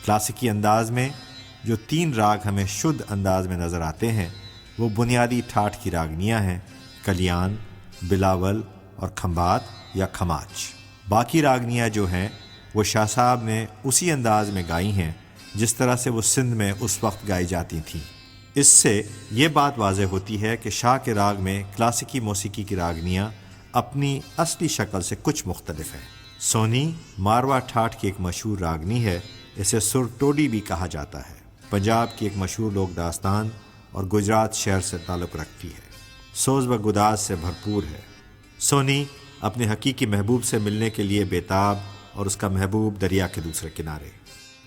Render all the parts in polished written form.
क्लासिकी अंदाज में जो 3 राग हमें शुद्ध अंदाज में नज़र आते हैं वो बुनियादी ठाठ की रागनियाँ हैं, कलियान, बिलावल और खम्बात या खमाच। बाकी रागनियाँ जो हैं वो शाह साहब ने उसी अंदाज में गाई हैं जिस तरह से वो सिंध में उस वक्त गाई जाती थीं। इससे ये बात वाज़ेह होती है कि शाह के राग में क्लासिकी मौसीकी की रागनियाँ अपनी असली शक्ल से कुछ मुख्तलिफ हैं। सोनी मारवा ठाठ की एक मशहूर रागनी है, इसे सुरटोडी भी कहा जाता है। पंजाब की एक मशहूर लोक दास्तान और गुजरात शहर से ताल्लुक़ रखती है। सोज़ व गुदाज से भरपूर है। सोनी अपने हकीकी महबूब से मिलने के लिए बेताब और उसका महबूब दरिया के दूसरे किनारे।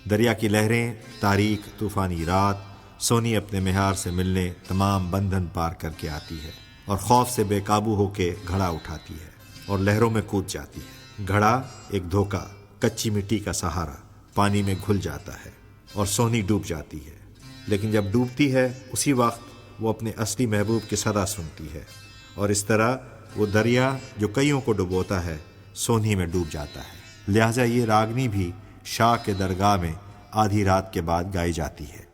दरिया की लहरें, तारीख, तूफ़ानी रात, सोनी अपने मेहार से मिलने तमाम बंधन पार करके आती है और खौफ से बेकाबू होके घड़ा उठाती है और लहरों में कूद जाती है। घड़ा एक धोखा, कच्ची मिट्टी का सहारा, पानी में घुल जाता है और सोनी डूब जाती है। लेकिन जब डूबती है उसी वक्त वो अपने असली महबूब की सदा सुनती है और इस तरह वो दरिया जो कईयों को डुबोता है सोनी में डूब जाता है। लिहाजा ये रागनी भी शाह के दरगाह में आधी रात के बाद गाई जाती है।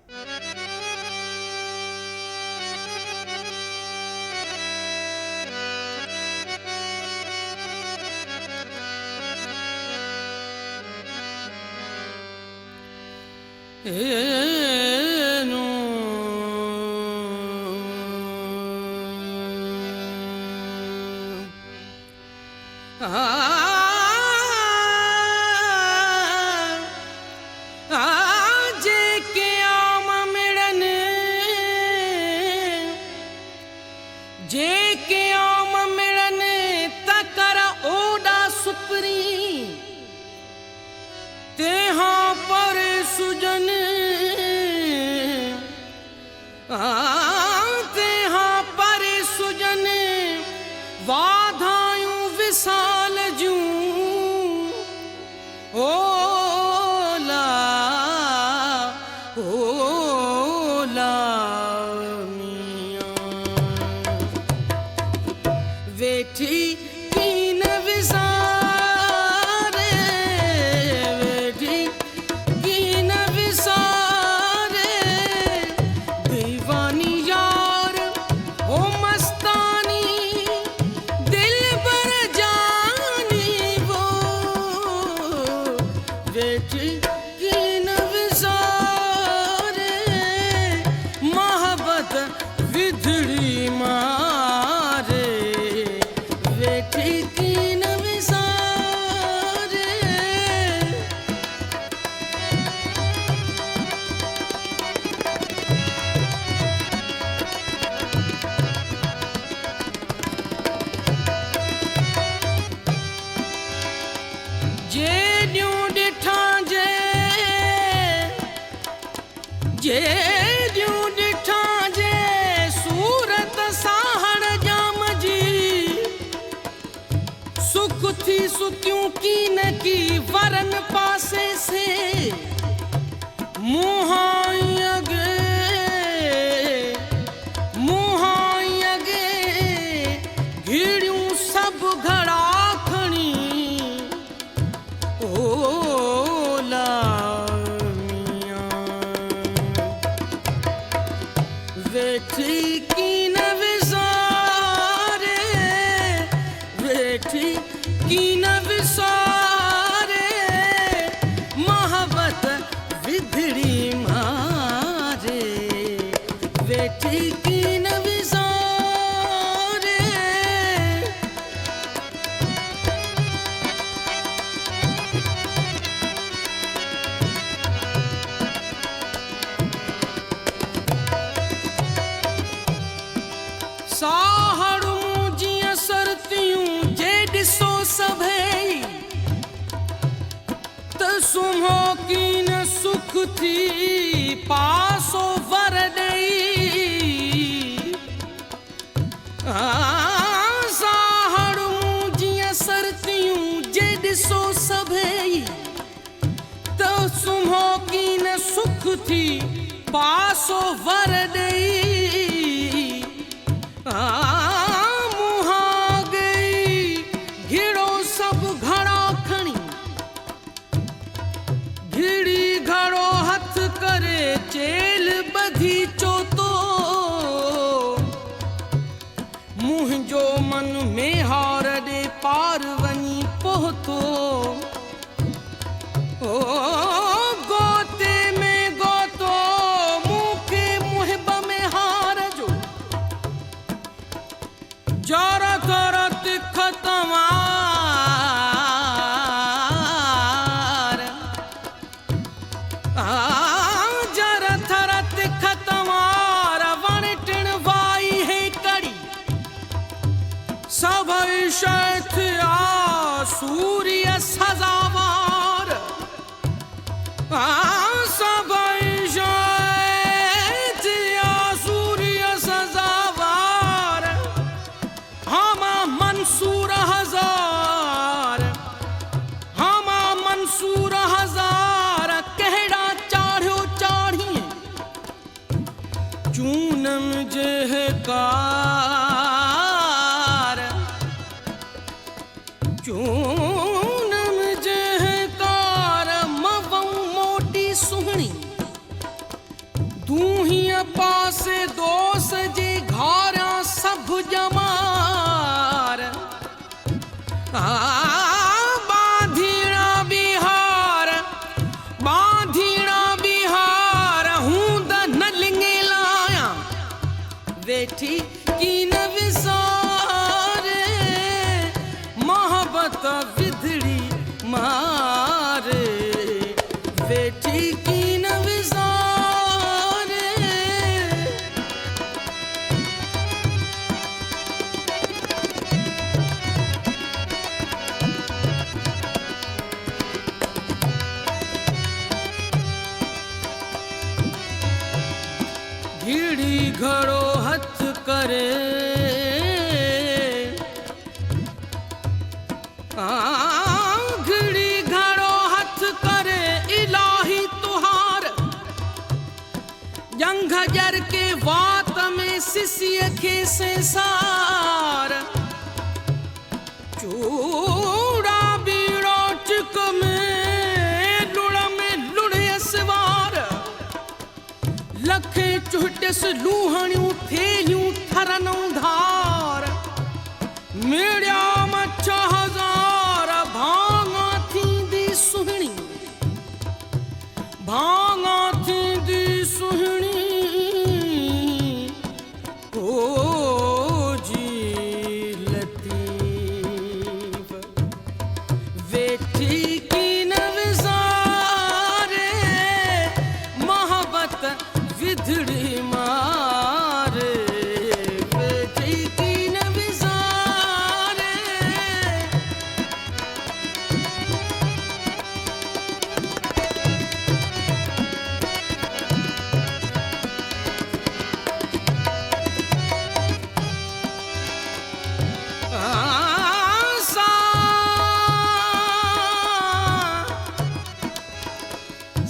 सुक्यों की न की वरन पासे से मुहायगे घिड़ियों सब घड़ा खणी ओला वेठी की न विसारे वेठी की न विसारे मोहब्बत विधड़ी मारे वेठी की न विसारे। साहड़ू जियां सरतियूं जे ॾिसो सभई त सुम्हो की न सुख थी पासो वर ॾेई साहड़ू जियां सरतियूं जे ॾिसो सभई त सुम्हो की न सुख थी पासो वर ॾेई मुहा गई घिड़ो सब घड़ा खणी घिड़ी घड़ो सूर्य सजावार सभई जिया सूर्य सजावार हमा मंसूर हजार हमा मंसूर हजार कहड़ा चाढ़ियो चाढ़िए चूनम जेहकार चूनम जेहकार मवं मोटी सुहणी दूहिया पासे दोस जे घारा सब जमार बांधीड़ा बिहार हूं द न लिंगे लाया वेठी की न विसारे मोहब्बत विधड़ी मारे वेठी की न विसारे घिड़ी घड़ो हथ करे घिड़ी घड़ो हथ करे इलाही तुहार जंग जर के वात में सिसिय के संसार चूड़ा बीड़ो चिक में लुड़े सवार लखे चुहटस लूहणियूं थेलियूं थरनूं धार मेड़िया मच्छ हजार भांगा थींदी सुहिणी भांगा थींदी सुहिणी ओ जी लतीफ वेठी की न विसारे मोहब्बत विधड़ी मारे वेठी की न विसारे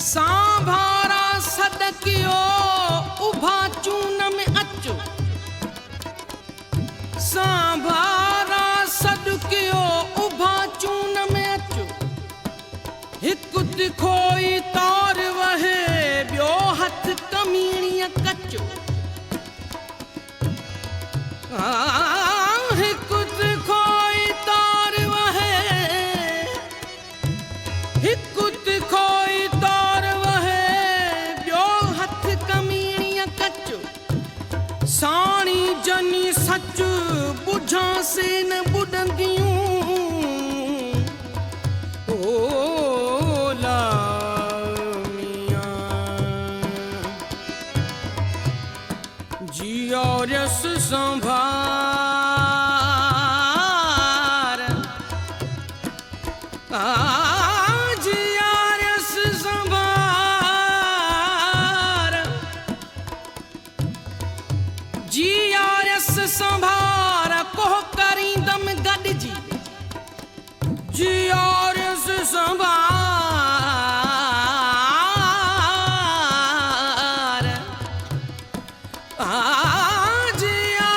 सांभारा सदकियो उभा चून में अचो सांभारा सदकियो उभा चून में अचो हिकु तिखोई तार वहे ॿियो हथ कमीणीअ कचो हिकु तिखोई तार वहे हिकु तिखोई तार वहे ॿियो हथ कमीणीअ कचो साणी जनी सच बुझां से न बुॾंदियूं ओ लामियां जियो रस संभार जिया रस संभार जिया रस संभार कोह करी दम गॾिजी जिया रस संभार जिया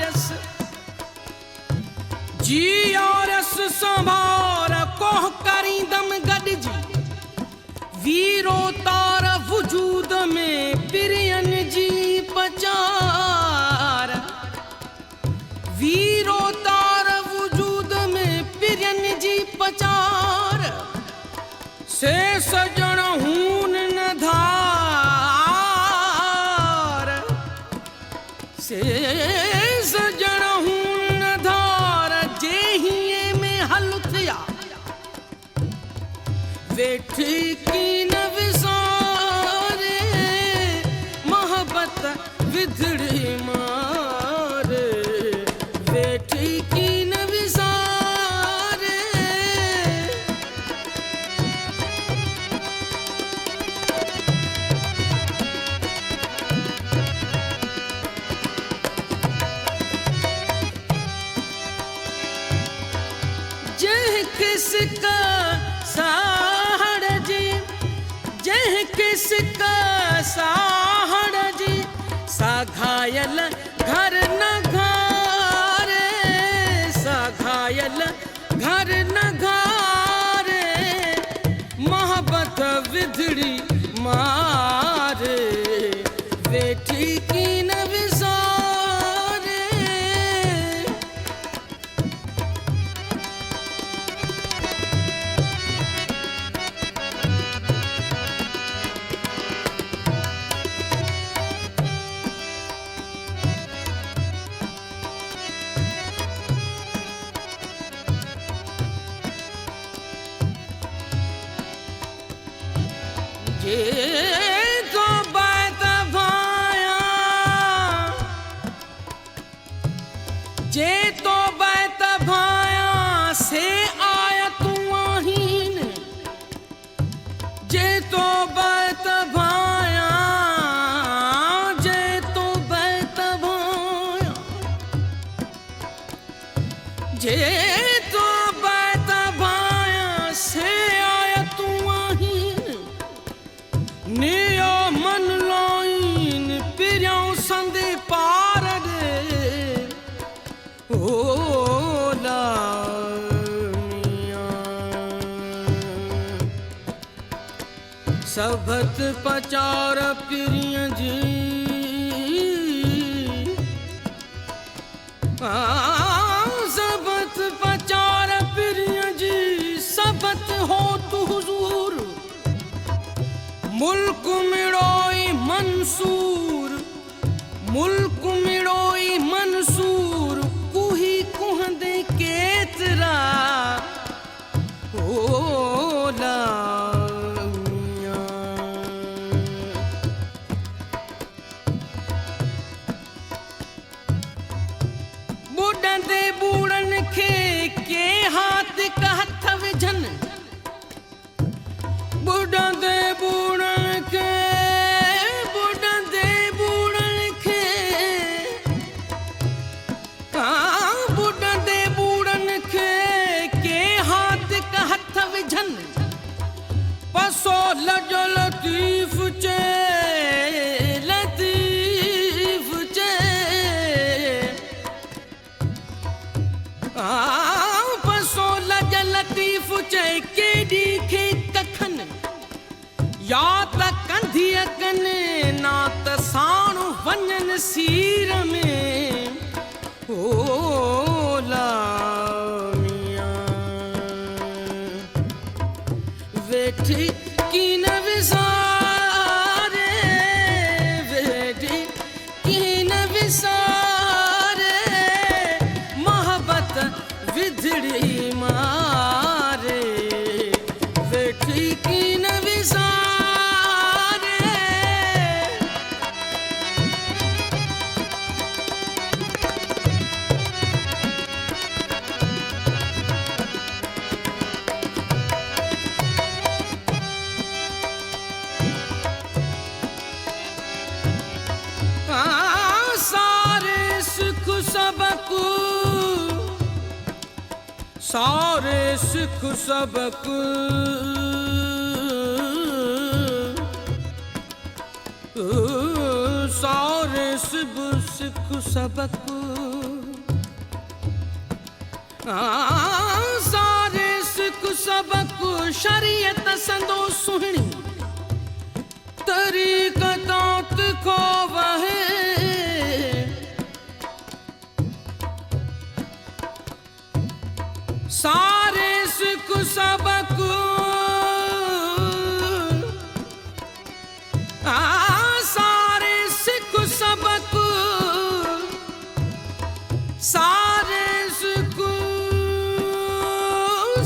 रस जिया रस संभार कोह करी दम गॾिजी वीरो तार वजूद में पिरियन जी पचार वीरो तार वजूद में पिरियन जी पचार से सजण हून न धार से सजण हून न धार जेहिए में हल थिया वेठी की न विसारे मोहब्बत विधड़ी मारे वेठी जह किसका साहड़ जी, जह किसका साहड़ जी, सा घायल घर न घारे, सा घायल घर न घारे, मोहब्बत विधड़ी मारे, बेटी की न विसारे। ये तो बात भाया, जे तो बात भाया से आया तू आहीन, जे तो बात भाया, जे तो बात भाया, जे तो बात भाया से आया तू आहीन, नियो मन लोइन पिरियों संदे पार दे, ओ लामिया सबत पचार पिरियां जी, सबत पचार पिरियां जी, सबत हो तू हुजूर, मुल्क मिड़ोई मंसूर, मुल्क मिड़ोई मंसूर, कुही कुहंदे केतरा, ओ लामिया बुढ़न दे बूढ़न खे के हाथ का हथ विझन, बुढ़न दे बूढ़न के, बुढ़न दे बूढ़न के, बुढ़न दे बूढ़न के हाथ का हथ विझन, पसो लजो लतीफ चे, लतीफ चे, पसो लज लतीफ चे, केडी खे कखन, या त कंधिय कने, ना त साणु वञन सीर में, ओ लामिया वेठी की न विसारे, वेठी की न विसारे, मोहब्बत विधड़ी मारे, वेठी की न विसारे। सारे सुख सबको, सारे सुख सबको, सारे सुख सबको, सारे सुख सबको, शरीयत संदो सुहणी, तरीक़त को वहे, सारे सुख सबको, सारे सुख सबको, सारे सुख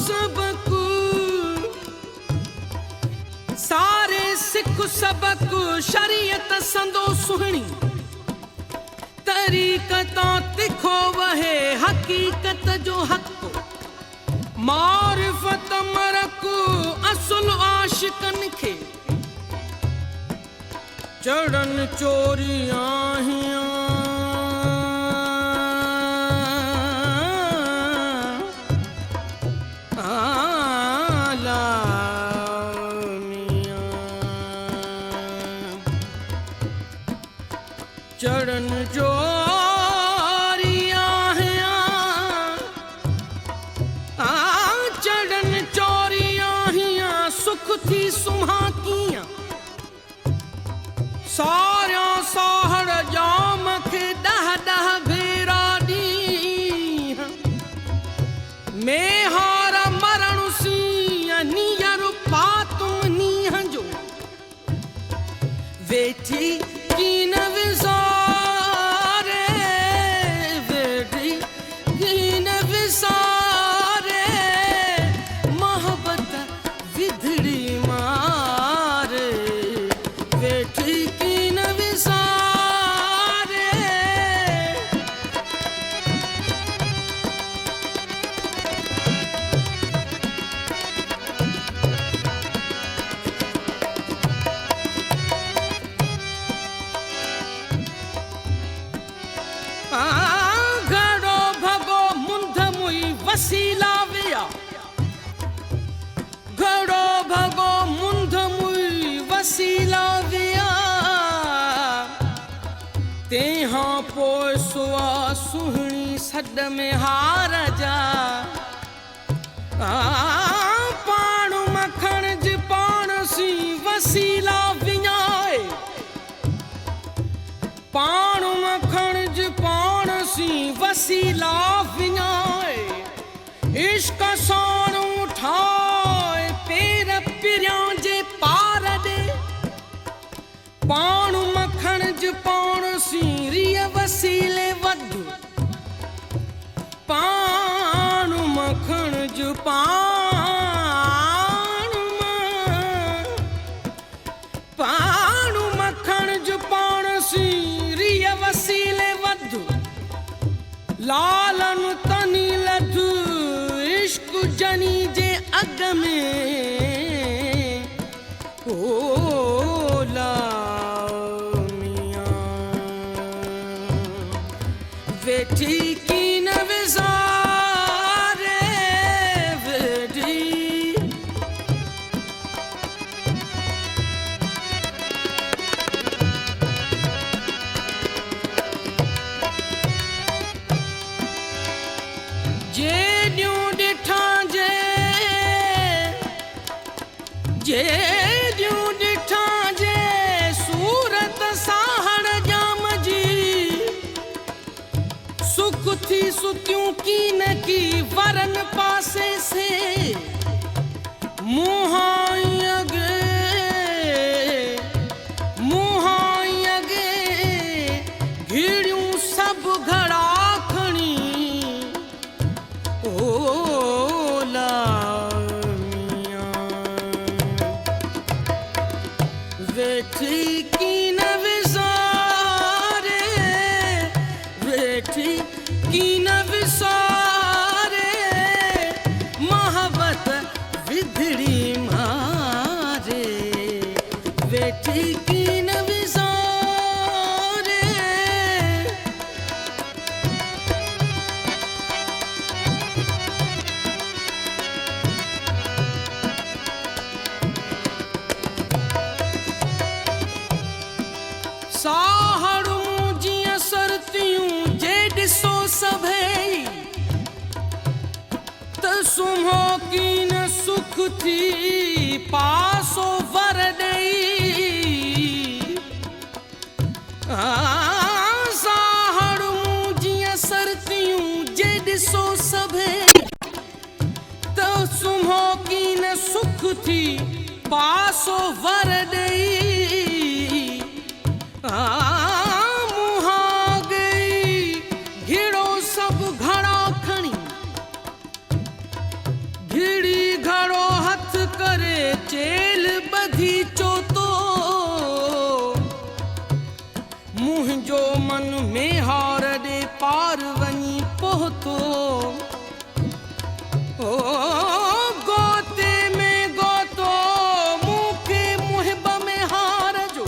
सबको, सारे सिख सबको, शरीयत संदो सुहणी, तरीक़त तिखो वहे, हकीकत जो हक़, मारिफत मरक असुल आशिकन खे, चढ़न चोरियां हियां, चढ़न चोरियां चढ़न चोरियां हियां सुख थी सुम्हा कियां सारियां साहड़ जाम खे डह डह भेरा दी में हार मरण सी नीयर पातुम नीह जो वेठी कीन विसारे वेठी कीन विसारे मोहब्बत विधड़ी मारे वेठी कीन विसारे घड़ो भगो मुंध मुई वसीला विया घड़ो भगो मुंध मुई वसीला विया तेहां पोइ सुआ सुहिणी सॾ में हार जा पाण मखण जी पाण सी वसीला विञाए पाण मखण जी पाण सी वसीला विञाए इश्क साण उठाए पेर पिरियां जे पार ॾे पाण मखण जी पाण सी रिय वसीले वध पाण मखण जी पाण मखण जी पाण सी रिय वसीले वध लालन तनी लध इश्क जनी जे अग में ओ मियां वेठी कीन विसारे वेठी जेॾियूं ॾिठां जेॾियूं ॾिठां जे सूरत साहड़ जाम जी सुख थी सुतियूं की न की वरन पासे से मुहाई अगे घिड़ियूं सभु घड़ा खणी वेठी कीन विसारे वेठी कीन विसारे मोहब्बत विधड़ी मारे वेठी कीन विसारे साहड़ूं जीअं सरतियूं जे ॾिसो सभई त सुम्हो कीन सुख थी पासो वर ॾेई साहड़ूं जीअं सरतियूं जे ॾिसो सभई त सुम्हो कीन सुख थी पासो वर ॾेई मुहां गई घिड़ो सभु घड़ा खणी घिड़ी घड़ो हथ करे चेल ॿधी चोतो मुंहिंजो मन में हार ॾे पार वञी पहुतो ओ गोते में गोतो मूंखे मुहिब में हार जो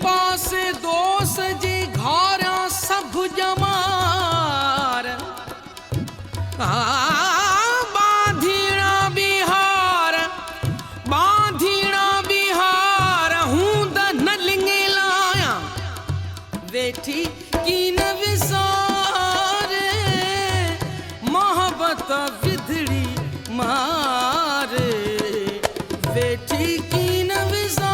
पास दोष जी घारा सब जमार बांधीना बिहार हूं द न लिंगे लाया वेठी की न विसारे मोहब्बत विधड़ी मारे वेठी की न विसारे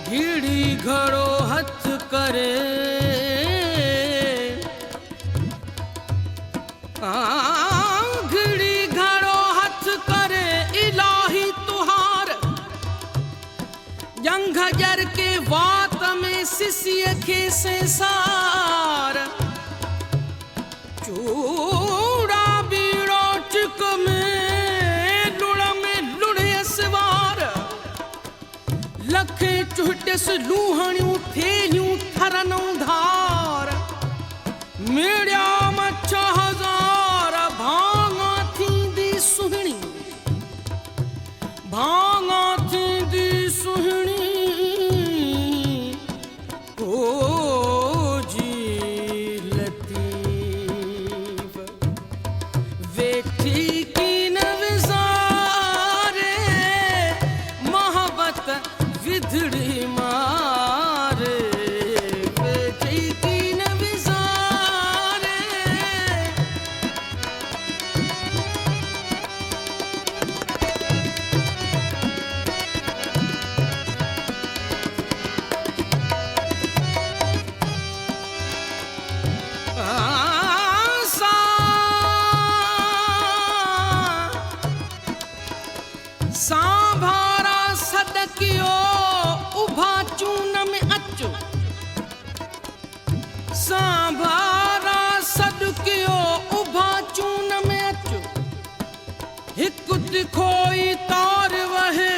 घिड़ी घड़ो हथ करे घिड़ी घड़ो हथ करे इलाही तुहार जंग जर के वात में सिसिय के संसार चूड़ा बीड़ो चिक में लुड़े सवार लखे चुहटस लूहणियूं थेलियूं थरनूं धार मेड़िया मच्छ हजार भांगा थींदी सुहिणी ओ जी लतीफ वेठी की न विसारे मोहब्बत विधड़ी मारे वेठी की न विसारे सांभारा सदकियो उभा चून में अचो सांभारा सदकियो उभा चून में अचो हिकु तिखोई तार वहे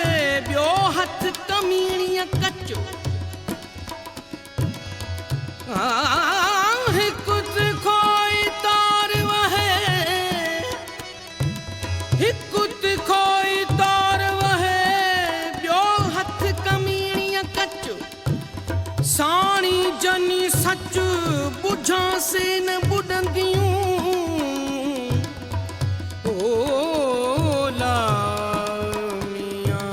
ॿियो हथ कमीणीअ कचो हिकु तिखोई तार वहे हिकु तिखोई तार वहे ॿियो हथ कमीणीअ कचो साणी जनी सच बुझा से न बुॾंदियूं ओ लामिया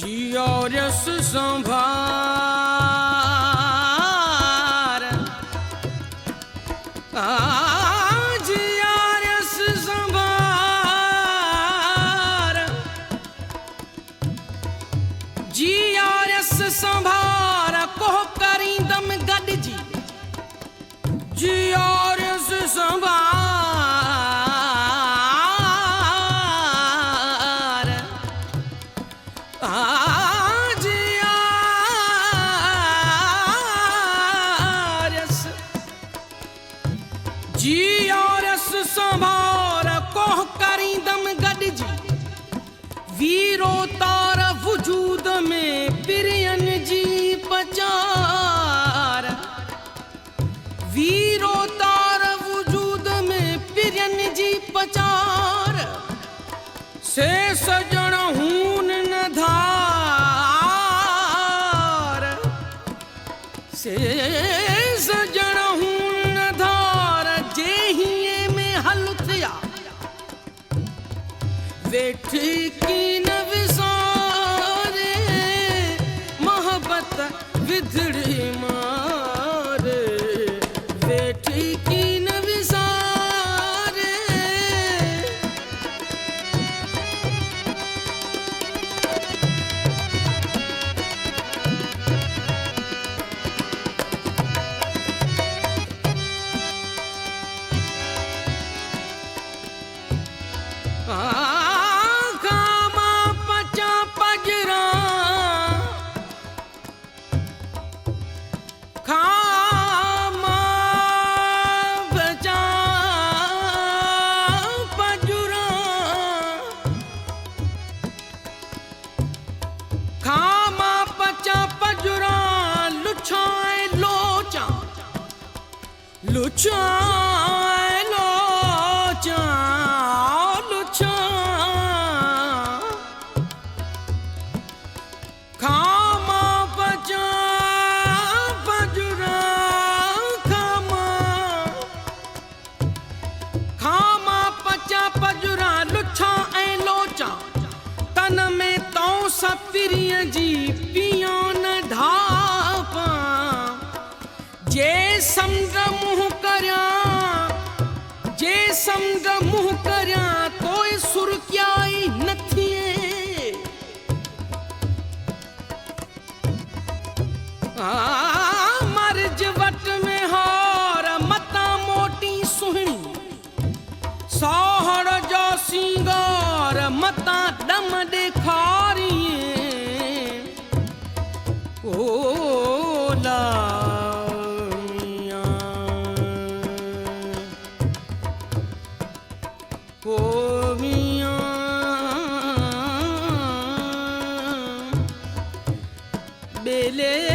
जियो रस संभार जिया रस संभार जिया रस संभार कोह करी दम गॾिजी जिया रस संभार जिया रस जिया रस संभार कोह करी दम गॾिजी वीरो तार वजूद में पिरियन जी पचार वीरो तार वजूद में पिरियन जी पचार से सजण हून न धार से सजण हून न धार जेहिए में हल थिया वेठी की न विसारे मोहब्बत विधड़ी मारे वेठी की न विसारे कामा पचा पजरा खामा बचा पजुरा लुच्छा लो चा लुच्छा खामा बचा बजुरा खामा खामा पचा पजुरा लुच्छा ऐं लोचा तन में तो सपिरीअ जी पियो न ढापा जे संग मुंह करियां जे संग मुंह करियां तोय सुरकियाई न थिए मर्ज वट में हार मता मोटी सुहिणी सोहर जो सिंगार मता दम ॾेखारिए ओ लामिया ओ मिया बेले